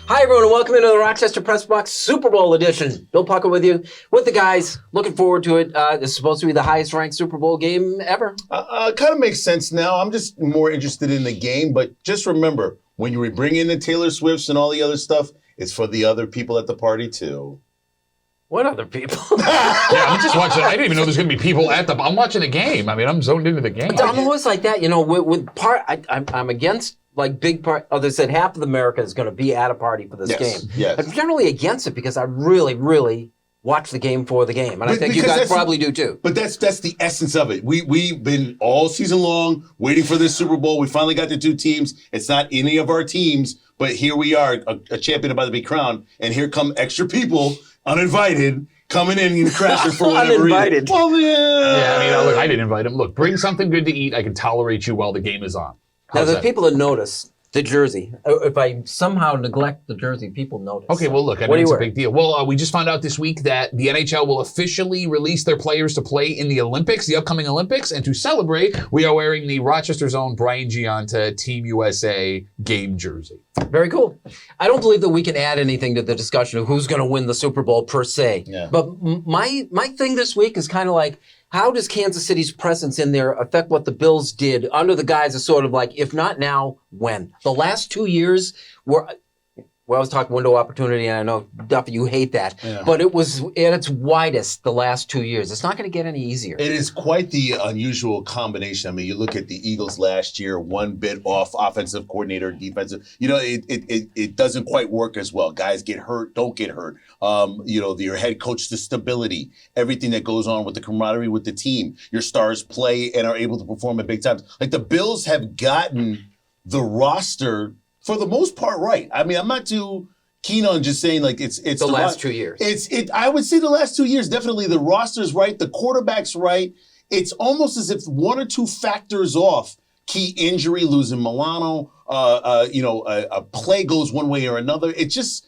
Hi, everyone, and welcome into the Rochester Press Box Super Bowl edition. Bill Pucko with you, with the guys. Looking forward to it. This is supposed to be the highest-ranked Super Bowl game ever. Kind of makes sense now. I'm just more interested in the game, but just remember, when you bring in the Taylor Swifts and all the other stuff, it's for the other people at the party, too. What other people? Yeah, I'm just watching. I didn't even know there's going to be people at the. I'm watching the game. I mean, I'm zoned into the game. I'm always like that, you know. I'm against like big part. Oh, they said half of America is going to be at a party for this game. Yes. I'm generally against it because I really, really watch the game for the game, and I think you guys probably do too. But that's the essence of it. We've been all season long waiting for this Super Bowl. We finally got the two teams. It's not any of our teams, but here we are, a champion about to be crowned, and here come extra people. Uninvited, coming in and crashing for whatever Uninvited. reason. Well, Yeah, I mean, look, I didn't invite him. Look, bring something good to eat. I can tolerate you while the game is on. Now, there's people that notice the jersey. If I somehow neglect the jersey, people notice. Okay, well, look, I mean, it's a big deal. Well, we just found out this week that the NHL will officially release their players to play in the Olympics, the upcoming Olympics, and to celebrate, we are wearing the Rochester's own Brian Giunta Team USA game jersey. Very cool. I don't believe that we can add anything to the discussion of who's going to win the Super Bowl per se. Yeah. But my thing this week is kind of like, how does Kansas City's presence in there affect what the Bills did under the guise of sort of like, if not now, when? The last 2 years were... Well, I was talking window opportunity, and I know, Duffy, you hate that. Yeah. But it was at its widest the last 2 years. It's not going to get any easier. It is quite the unusual combination. I mean, you look at the Eagles last year, one bit off offensive coordinator, defensive. You know, it doesn't quite work as well. Guys get hurt, don't get hurt. You know, your head coach, the stability, everything that goes on with the camaraderie with the team. Your stars play and are able to perform at big times. Like, the Bills have gotten the roster for the most part, right. I mean, I'm not too keen on just saying like it's the last 2 years. I would say the last 2 years, definitely the roster's right, the quarterback's right. It's almost as if one or two factors off, key injury, losing Milano, a play goes one way or another. It's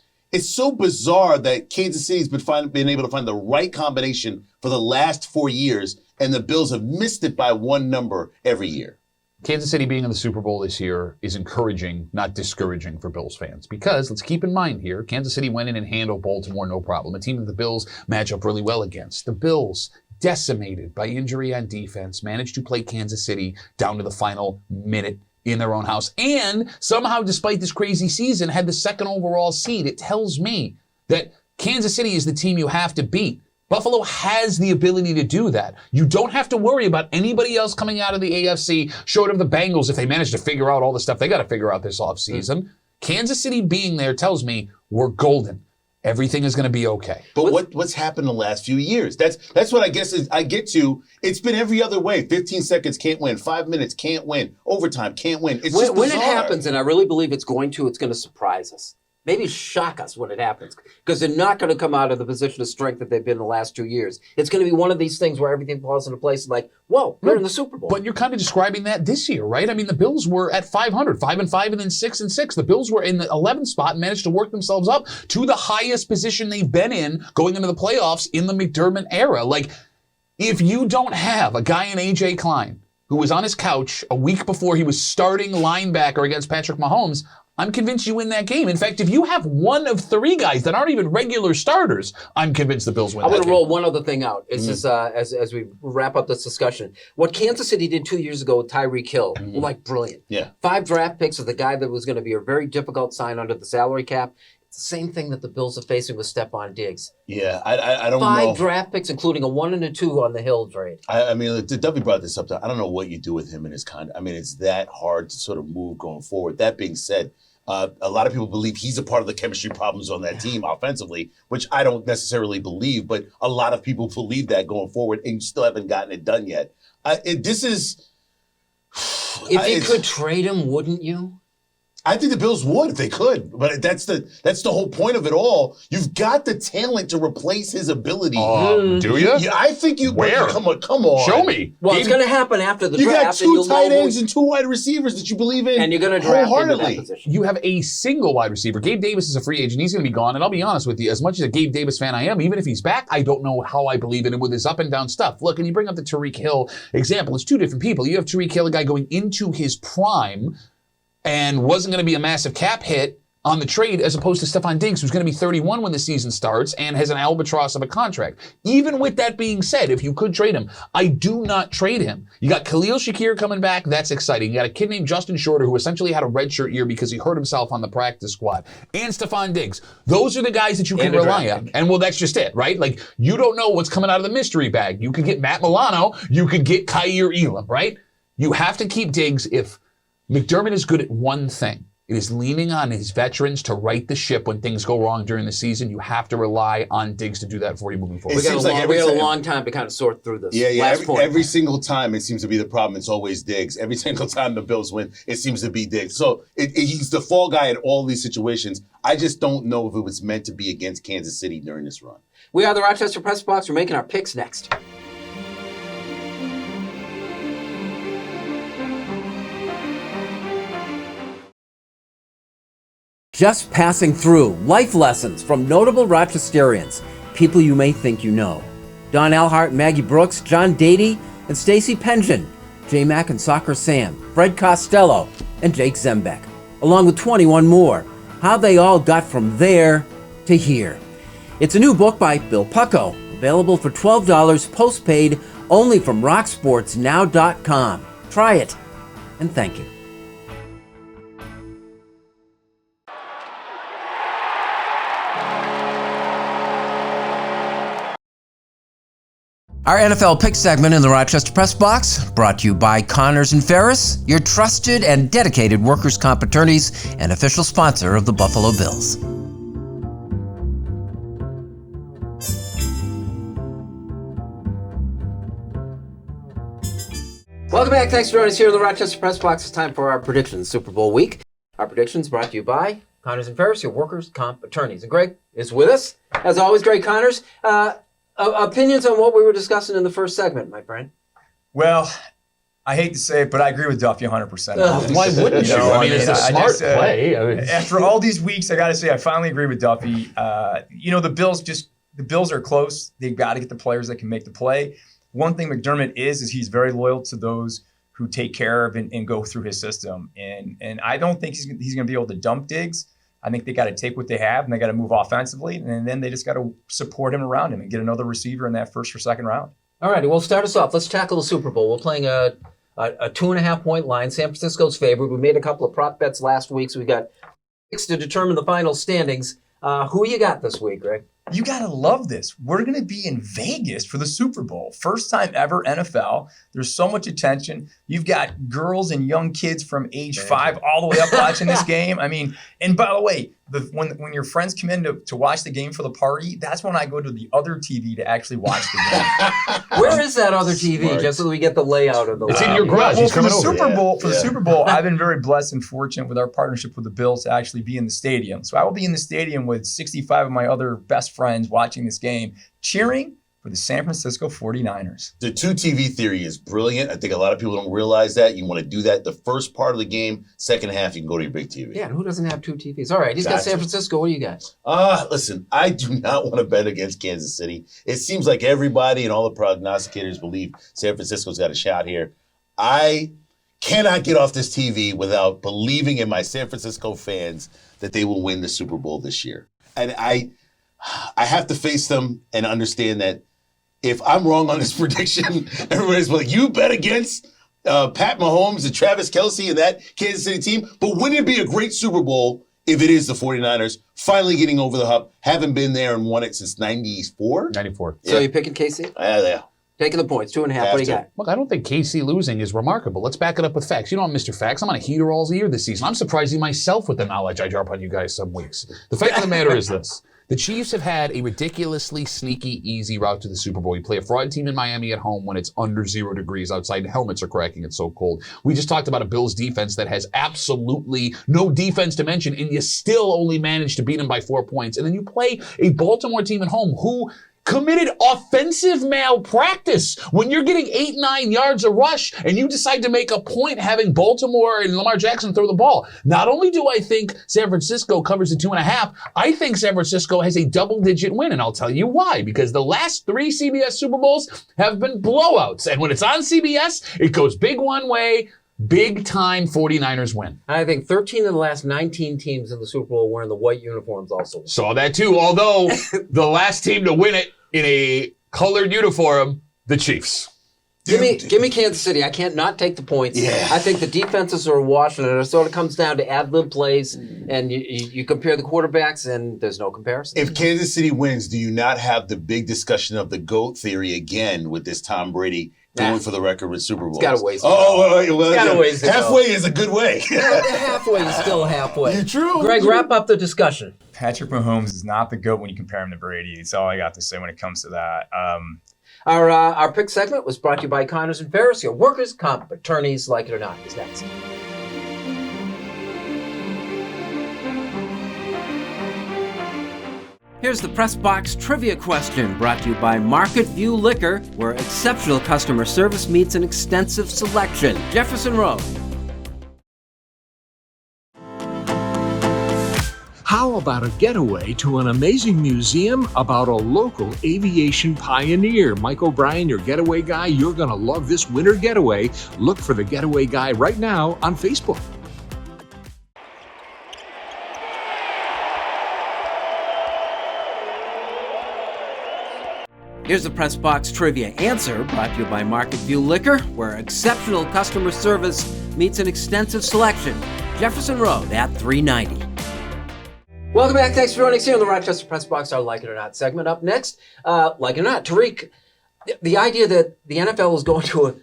so bizarre that Kansas City's been able to find the right combination for the last 4 years, and the Bills have missed it by one number every year. Kansas City being in the Super Bowl this year is encouraging, not discouraging for Bills fans. Because, let's keep in mind here, Kansas City went in and handled Baltimore no problem. A team that the Bills match up really well against. The Bills, decimated by injury on defense, managed to play Kansas City down to the final minute in their own house. And somehow, despite this crazy season, had the second overall seed. It tells me that Kansas City is the team you have to beat. Buffalo has the ability to do that. You don't have to worry about anybody else coming out of the AFC, short of the Bengals, if they manage to figure out all the stuff they got to figure out this offseason. Kansas City being there tells me we're golden. Everything is going to be okay. But what's happened the last few years? That's what I guess I get to. It's been every other way. 15 seconds can't win. 5 minutes can't win. Overtime can't win. It's just when it happens, and I really believe it's going to surprise us. Maybe shock us when it happens, because they're not going to come out of the position of strength that they've been the last 2 years. It's going to be one of these things where everything falls into place like, whoa, they're in the Super Bowl. But you're kind of describing that this year, right? I mean, the Bills were at 500, 5-5, and then 6-6. The Bills were in the 11th spot and managed to work themselves up to the highest position they've been in going into the playoffs in the McDermott era. Like, if you don't have a guy in A.J. Klein who was on his couch a week before he was starting linebacker against Patrick Mahomes, I'm convinced you win that game. In fact, if you have one of three guys that aren't even regular starters, I'm convinced the Bills win that game. I want to roll one other thing out. It's just as we wrap up this discussion. What Kansas City did 2 years ago with Tariq Hill, like brilliant. Yeah. 5 draft picks of the guy that was going to be a very difficult sign under the salary cap. It's the same thing that the Bills are facing with Stephon Diggs. Yeah, I don't know. 5 draft picks, including a 1 and a 2 on the Hill trade. I mean, Duffy brought this up. I don't know what you do with him and his conduct. I mean, it's that hard to sort of move going forward. That being said, a lot of people believe he's a part of the chemistry problems on that team offensively, which I don't necessarily believe, but a lot of people believe that going forward, and you still haven't gotten it done yet. If you could trade him, wouldn't you? I think the Bills would if they could, but that's the whole point of it all. You've got the talent to replace his ability. Do you? I think you. Where? Come on. Show me. Well, it's going to happen after the draft. You got 2 tight ends and 2 wide receivers that you believe in, and you're going to draft into that position. You have a single wide receiver. Gabe Davis is a free agent. He's going to be gone. And I'll be honest with you, as much as a Gabe Davis fan I am, even if he's back, I don't know how I believe in him with his up and down stuff. Look, and you bring up the Tariq Hill example. It's 2 different people. You have Tariq Hill, a guy going into his prime, and wasn't going to be a massive cap hit on the trade as opposed to Stephon Diggs, who's going to be 31 when the season starts and has an albatross of a contract. Even with that being said, if you could trade him, I do not trade him. You got Khalil Shakir coming back. That's exciting. You got a kid named Justin Shorter who essentially had a redshirt year because he hurt himself on the practice squad. And Stephon Diggs. Those are the guys that you can rely on. And well, that's just it, right? Like, you don't know what's coming out of the mystery bag. You could get Matt Milano. You could get Kaiir Elam, right? You have to keep Diggs. If McDermott is good at one thing, it is leaning on his veterans to right the ship when things go wrong during the season. You have to rely on Diggs to do that for you moving forward. We got a long time to kind of sort through this. Yeah. Every single time it seems to be the problem. It's always Diggs. Every single time the Bills win, it seems to be Diggs. So he's the fall guy at all these situations. I just don't know if it was meant to be against Kansas City during this run. We are the Rochester Press Box. We're making our picks next. Just passing through, life lessons from notable Rochesterians, people you may think you know. Don Alhart, Maggie Brooks, John Dady, and Stacy Pension, J. Mack and Soccer Sam, Fred Costello, and Jake Zembeck, along with 21 more. How they all got from there to here. It's a new book by Bill Pucko, available for $12 postpaid only from rocksportsnow.com. Try it, and thank you. Our NFL Pick segment in the Rochester Press Box, brought to you by Connors and Ferris, your trusted and dedicated workers' comp attorneys and official sponsor of the Buffalo Bills. Welcome back. Thanks for joining us here in the Rochester Press Box. It's time for our predictions, Super Bowl week. Our predictions brought to you by Connors and Ferris, your workers' comp attorneys. And Greg is with us. As always, Greg Connors. Opinions on what we were discussing in the first segment, my friend? Well, I hate to say it, but I agree with Duffy 100%. Why wouldn't you? I mean, it's a smart play. After all these weeks, I got to say, I finally agree with Duffy. The Bills are close. They've got to get the players that can make the play. One thing McDermott is he's very loyal to those who take care of and go through his system. And I don't think he's going to be able to dump Diggs. I think they got to take what they have and they got to move offensively, and then they just got to support him around him and get another receiver in that first or second round. All righty, well, start us off. Let's tackle the Super Bowl. We're playing a 2.5-point line. San Francisco's favored. We made a couple of prop bets last week, so we got 6 to determine the final standings. Who you got this week, Greg? You got to love this. We're going to be in Vegas for the Super Bowl. First time ever NFL. There's so much attention. You've got girls and young kids from age 5 all the way up watching this game. I mean, and by the way, when your friends come in to watch the game for the party, that's when I go to the other TV to actually watch the game. Where is that other TV? Smart. Just so we get the layout of the It's in your garage. Well, for the Super Bowl, I've been very blessed and fortunate with our partnership with the Bills to actually be in the stadium. So I will be in the stadium with 65 of my other best friends watching this game, cheering for the San Francisco 49ers. The 2 TV theory is brilliant. I think a lot of people don't realize that. You want to do that the first part of the game, second half, you can go to your big TV. Yeah, and who doesn't have 2 TVs? All right, he's got San Francisco. What do you got? Listen, I do not want to bet against Kansas City. It seems like everybody and all the prognosticators believe San Francisco's got a shot here. I cannot get off this TV without believing in my San Francisco fans that they will win the Super Bowl this year. And I have to face them and understand that if I'm wrong on this prediction, everybody's like, you bet against Pat Mahomes and Travis Kelce and that Kansas City team. But wouldn't it be a great Super Bowl if it is the 49ers finally getting over the hump? Haven't been there and won it since 94? 94. So you're picking KC? Yeah. Taking the points, 2.5. What do you got? Look, I don't think KC losing is remarkable. Let's back it up with facts. You know I'm Mr. Facts. I'm on a heater all year this season. I'm surprising myself with the knowledge I drop on you guys some weeks. The fact of the matter is this. The Chiefs have had a ridiculously sneaky, easy route to the Super Bowl. You play a fraud team in Miami at home when it's under 0 degrees outside and helmets are cracking. It's so cold. We just talked about a Bills defense that has absolutely no defense to mention, and you still only manage to beat them by 4 points. And then you play a Baltimore team at home who committed offensive malpractice. When you're getting 8-9 yards a rush and you decide to make a point having Baltimore and Lamar Jackson throw the ball. Not only do I think San Francisco covers the 2.5, I think San Francisco has a double-digit win, and I'll tell you why. Because the last 3 CBS Super Bowls have been blowouts, and when it's on CBS, it goes big one way, Big time 49ers win. I think 13 of the last 19 teams in the Super Bowl wearing the white uniforms also. Saw that too, although the last team to win it in a colored uniform, the Chiefs. Give me Kansas City. I can't not take the points. Yeah. I think the defenses are washing it. It sort of comes down to ad-lib plays, and you compare the quarterbacks, and there's no comparison. If Kansas City wins, do you not have the big discussion of the GOAT theory again with this Tom Brady going for the record with Super Bowls? It's got a ways to well, got a ways to halfway is a good way. Halfway is still halfway. True. Greg, wrap up the discussion. Patrick Mahomes is not the GOAT when you compare him to Brady. It's all I got to say when it comes to that. Our pick segment was brought to you by Connors and Ferris, your workers' comp attorneys, like it or not, is next. Here's the Press Box Trivia question, brought to you by Market View Liquor, where exceptional customer service meets an extensive selection. Jefferson Road. How about a getaway to an amazing museum about a local aviation pioneer? Mike O'Brien, your getaway guy. You're going to love this winter getaway. Look for the Getaway Guy right now on Facebook. Here's the Press Box Trivia answer, brought to you by Market View Liquor, where exceptional customer service meets an extensive selection. Jefferson Road at 390. Welcome back. Thanks for joining us here on the Rochester Press Box, our Like It or Not segment. Up next, Like It or Not, Tariq, the idea that the NFL is going to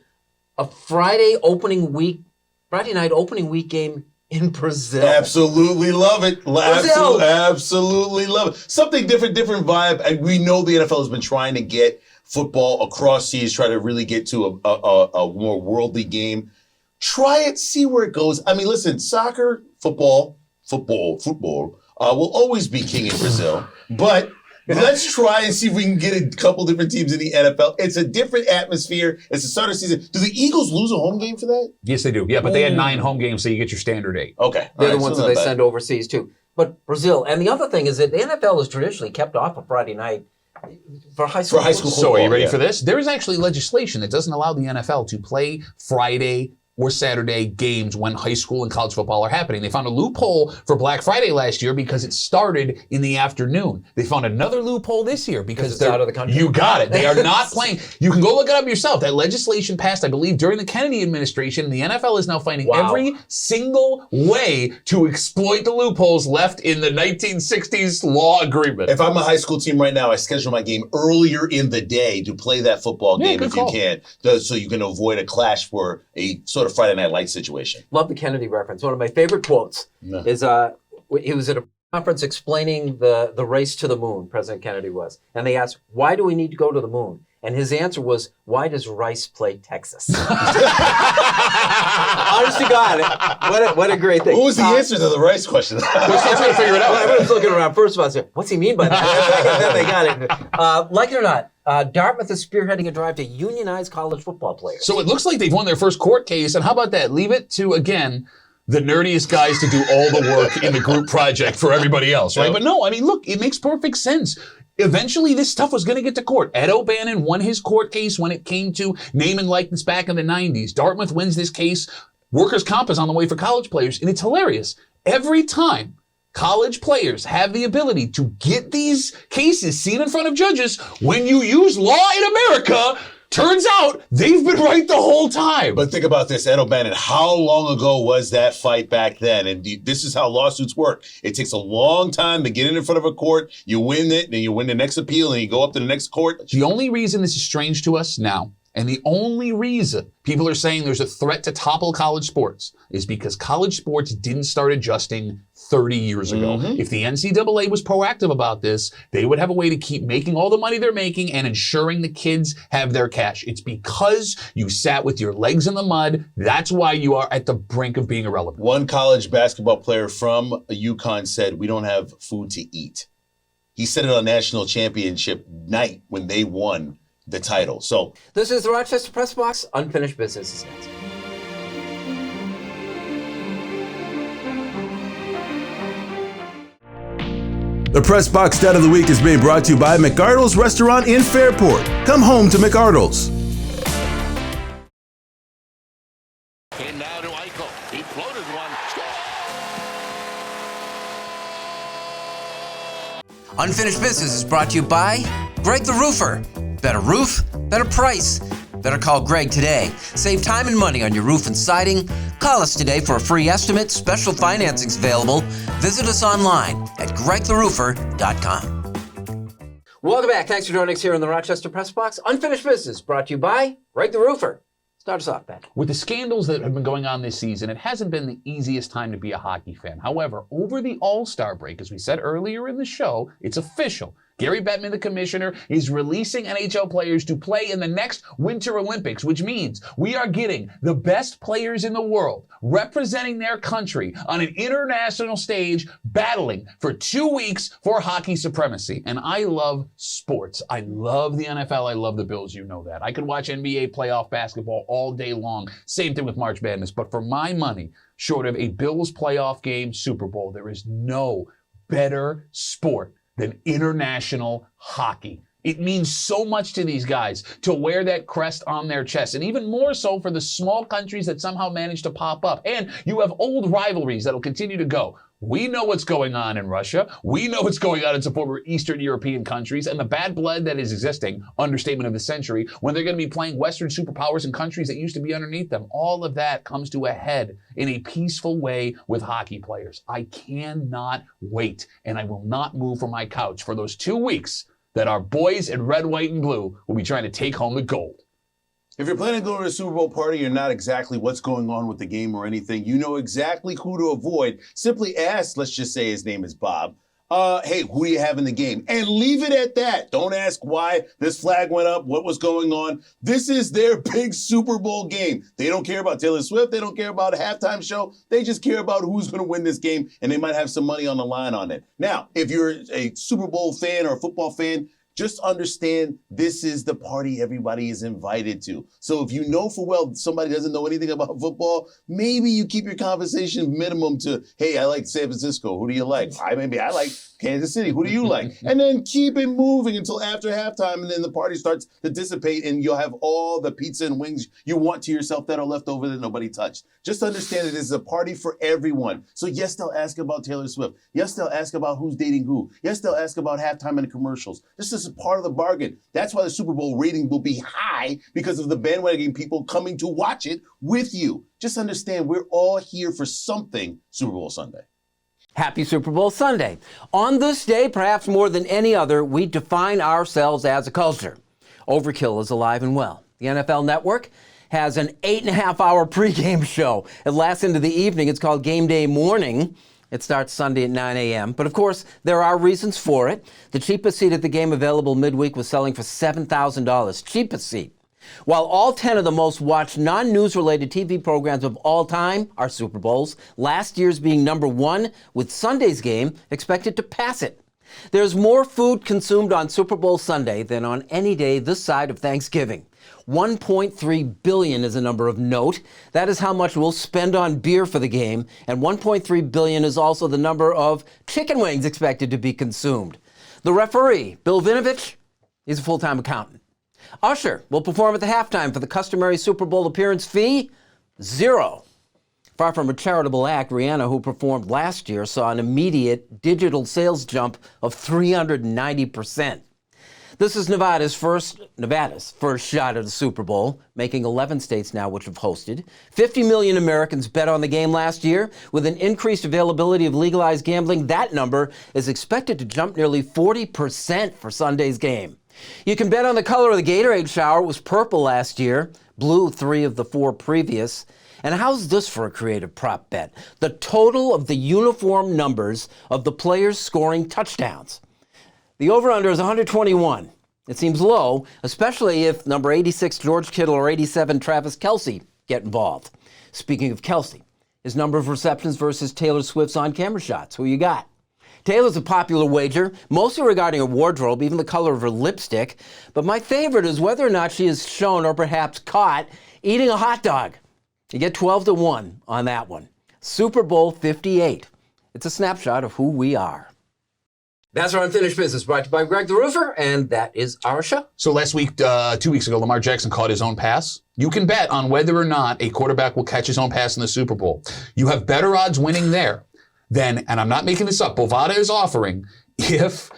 a Friday night opening week game in Brazil. Absolutely love it. Brazil. Absolutely love it. Something different vibe. And we know the NFL has been trying to get football across seas, try to really get to a more worldly game. Try it, see where it goes. I mean, listen, soccer, football will always be king in Brazil. But let's try and see if we can get a couple different teams in the NFL. It's a different atmosphere. It's the start of season. Do the Eagles lose a home game for that? Yes, they do. Yeah, but they had 9 home games, so you get your standard 8. Okay. They're All the right, ones so that not they bad. send overseas too. But Brazil, and the other thing is that the NFL has traditionally kept off a Friday night for high school. So are you ready yeah. for this? There is actually legislation that doesn't allow the NFL to play Friday or Saturday games when high school and college football are happening. They found a loophole for Black Friday last year because it started in the afternoon. They found another loophole this year because it's out of the country. You got it. They are not playing. You can go look it up yourself. That legislation passed, I believe, during the Kennedy administration. The NFL is now finding every single way to exploit the loopholes left in the 1960s law agreement. If I'm a high school team right now, I schedule my game earlier in the day to play that football game good if call. you can, so you can avoid a clash for a sort of Friday Night Light situation. Love the Kennedy reference. One of my favorite quotes is he was at a conference explaining the race to the moon, President Kennedy was. And they asked, why do we need to go to the moon? And his answer was, why does Rice play Texas? Honest to God, what a great thing. What was the answer to the Rice question? We're still trying to figure it out. I was looking around. First of all, I said, what's he mean by that? Then they got it. Like it or not, Dartmouth is spearheading a drive to unionize college football players. So it looks like they've won their first court case. And how about that? Leave it to, again, the nerdiest guys to do all the work in the group project for everybody else, right? But no, I mean, look, it makes perfect sense. Eventually, this stuff was going to get to court. Ed O'Bannon won his court case when it came to name and likeness back in the 90s. Dartmouth wins this case. Workers' comp is on the way for college players. And it's hilarious. Every time college players have the ability to get these cases seen in front of judges, when you use law in America, turns out they've been right the whole time. But think about this, Ed O'Bannon. How long ago was that fight back then? And this is how lawsuits work. It takes a long time to get in front of a court. You win it, then you win the next appeal, and you go up to the next court. The only reason this is strange to us now, and the only reason people are saying there's a threat to topple college sports, is because college sports didn't start adjusting 30 years ago. If the NCAA was proactive about this, they would have a way to keep making all the money they're making and ensuring the kids have their cash. It's because you sat with your legs in the mud. That's why you are at the brink of being irrelevant. One college basketball player from UConn said, we don't have food to eat. He said it on national championship night when they won the title. So this is the Rochester Press Box. Unfinished business is next. The Press Box Stat of the Week is being brought to you by McArdle's Restaurant in Fairport. Come home to McArdle's. And now to Unfinished Business is brought to you by Greg the Roofer. Better roof, better price. Better call Greg today. Save time and money on your roof and siding. Call us today for a free estimate. Special financing's available. Visit us online at gregtheroofer.com. Welcome back. Thanks for joining us here in the Rochester Press Box. Unfinished Business brought to you by Greg the Roofer. Start us off, Pat. With the scandals that have been going on this season, it hasn't been the easiest time to be a hockey fan. However, over the All-Star break, as we said earlier in the show, it's official. Gary Bettman, the commissioner, is releasing NHL players to play in the next Winter Olympics, which means we are getting the best players in the world representing their country on an international stage, battling for 2 weeks for hockey supremacy. And I love sports. I love the NFL. I love the Bills. You know that. I could watch NBA playoff basketball all day long. Same thing with March Madness. But for my money, short of a Bills playoff game, Super Bowl, there is no better sport than international hockey. It means so much to these guys to wear that crest on their chest, and even more so for the small countries that somehow manage to pop up. And you have old rivalries that'll continue to go. We know what's going on in Russia. We know what's going on in some former Eastern European countries, and the bad blood that is existing, understatement of the century, when they're going to be playing Western superpowers in countries that used to be underneath them. All of that comes to a head in a peaceful way with hockey players. I cannot wait, and I will not move from my couch for those 2 weeks that our boys in red, white, and blue will be trying to take home the gold. If you're planning to go to a Super Bowl party, you're not exactly what's going on with the game or anything, you know exactly who to avoid. Simply ask, let's just say his name is Bob, hey, who do you have in the game? And leave it at that. Don't ask why this flag went up, what was going on. This is their big Super Bowl game. They don't care about Taylor Swift. They don't care about a halftime show. They just care about who's going to win this game, and they might have some money on the line on it. Now, if you're a Super Bowl fan or a football fan, just understand this is the party everybody is invited to. So if you know for well somebody doesn't know anything about football, maybe you keep your conversation minimum to, hey, I like San Francisco. Who do you like? I like Kansas City. Who do you like? And then keep it moving until after halftime, and then the party starts to dissipate, and you'll have all the pizza and wings you want to yourself that are left over that nobody touched. Just understand that this is a party for everyone. So yes, they'll ask about Taylor Swift. Yes, they'll ask about who's dating who. Yes, they'll ask about halftime and the commercials. This is a part of the bargain. That's why the Super Bowl rating will be high, because of the bandwagon people coming to watch it with you. Just understand we're all here for something Super Bowl Sunday. Happy Super Bowl Sunday. On this day, perhaps more than any other, we define ourselves as a culture. Overkill is alive and well. The NFL Network has an 8.5-hour pregame show. It lasts into the evening. It's called Game Day Morning. It starts Sunday at 9 a.m. But of course, there are reasons for it. The cheapest seat at the game available midweek was selling for $7,000. Cheapest seat. While all 10 of the most watched non-news related TV programs of all time are Super Bowls, last year's being number one, with Sunday's game expected to pass it. There's more food consumed on Super Bowl Sunday than on any day this side of Thanksgiving. 1.3 billion is a number of note. That is how much we'll spend on beer for the game, and 1.3 billion is also the number of chicken wings expected to be consumed. The referee, Bill Vinovich, is a full-time accountant. Usher will perform at the halftime for the customary Super Bowl appearance fee, $0. Far from a charitable act, Rihanna, who performed last year, saw an immediate digital sales jump of 390%. This is Nevada's first shot at the Super Bowl, making 11 states now which have hosted. 50 million Americans bet on the game last year. With an increased availability of legalized gambling, that number is expected to jump nearly 40% for Sunday's game. You can bet on the color of the Gatorade shower. It was purple last year, blue 3 of the 4 previous. And how's this for a creative prop bet? The total of the uniform numbers of the players scoring touchdowns. The over-under is 121. It seems low, especially if number 86 George Kittle or 87 Travis Kelce get involved. Speaking of Kelce, his number of receptions versus Taylor Swift's on-camera shots. Who you got? Taylor's a popular wager, mostly regarding her wardrobe, even the color of her lipstick. But my favorite is whether or not she is shown or perhaps caught eating a hot dog. You get 12-1 on that one. Super Bowl 58. It's a snapshot of who we are. That's our Unfinished Business, brought to you by Greg the Roofer, and that is our show. So last week, 2 weeks ago, Lamar Jackson caught his own pass. You can bet on whether or not a quarterback will catch his own pass in the Super Bowl. You have better odds winning there than, and I'm not making this up, Bovada is offering, if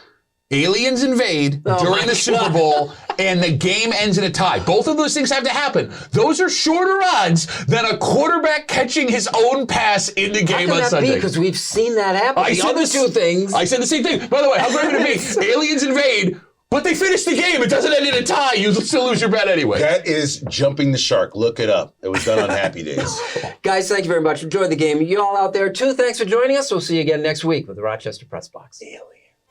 aliens invade Oh my during the Super God. Bowl, and the game ends in a tie. Both of those things have to happen. Those are shorter odds than a quarterback catching his own pass in the How game can on that Sunday. be? Because we've seen that happen. The said other this- two things. I said the same thing. By the way, how great would it be? Aliens invade, but they finish the game. It doesn't end in a tie. You still lose your bet anyway. That is jumping the shark. Look it up. It was done on Happy Days. Guys, thank you very much. Enjoy the game. You all out there too, thanks for joining us. We'll see you again next week with the Rochester Press Box.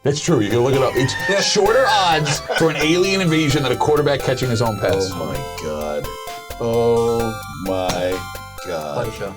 That's true. You can look it up. It's shorter odds for an alien invasion than a quarterback catching his own pass. Oh my God. Oh my God. Fun show.